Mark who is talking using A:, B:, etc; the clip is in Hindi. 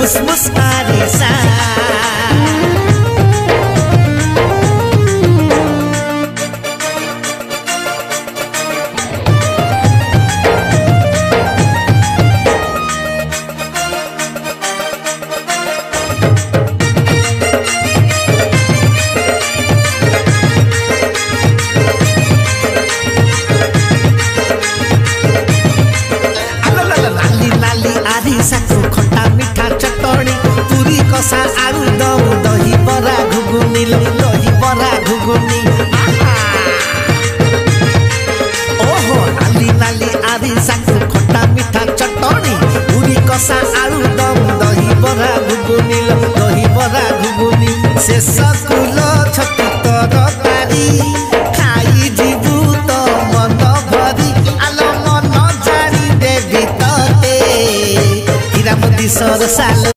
A: मुसमुस आरिसा खट्टा मीठा चटनी पूरी कषा आलू दम दही बरा घुगुनी दही बरा घुगुनी ओहो नाली नाली आरिसा खट्टा मीठा चटनी पूरी कषा आलू दम दही बरा घुगुनी दही बरा घुगुनी से सकुल छतु तरकारी